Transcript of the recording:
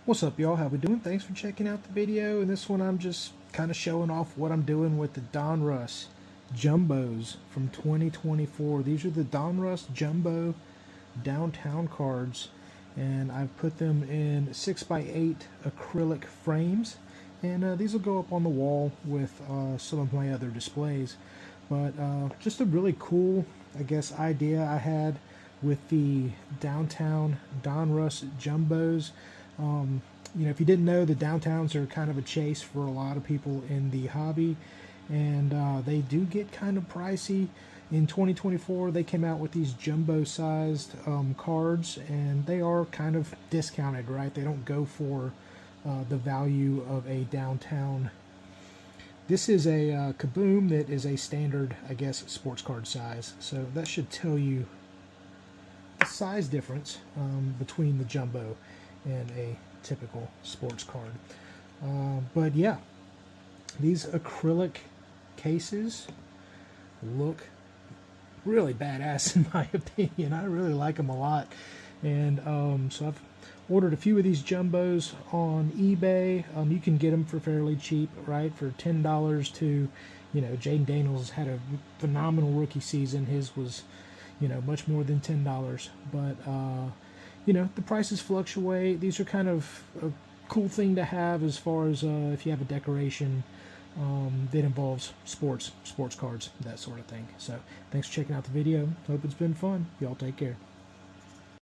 What's up, y'all? How we doing? Thanks for checking out the video. In this one, I'm just kind of showing off what I'm doing with the Donruss Jumbos from 2024. These are the Donruss Jumbo Downtown Cards, and I've put them in 6x8 acrylic frames, and these will go up on the wall with some of my other displays. But just a really cool, I guess, idea I had with the downtown Donruss Jumbos. You know, if you didn't know, the downtowns are kind of a chase for a lot of people in the hobby, and they do get kind of pricey. In 2024, they came out with these jumbo-sized cards, and they are kind of discounted, right? They don't go for the value of a downtown. This is a Kaboom that is a standard, I guess, sports card size. So that should tell you the size difference between the jumbo and a typical sports card. But yeah, these acrylic cases look really badass in my opinion. I really like them a lot, and so I've ordered a few of these jumbos on eBay. You can get them for fairly cheap, right? For $10 to, you know, Jaden Daniels had a phenomenal rookie season. His was, you know, much more than $10. But you know, the prices fluctuate. These are kind of a cool thing to have as far as if you have a decoration that involves sports cards, that sort of thing. So thanks for checking out the video. Hope it's been fun. Y'all take care.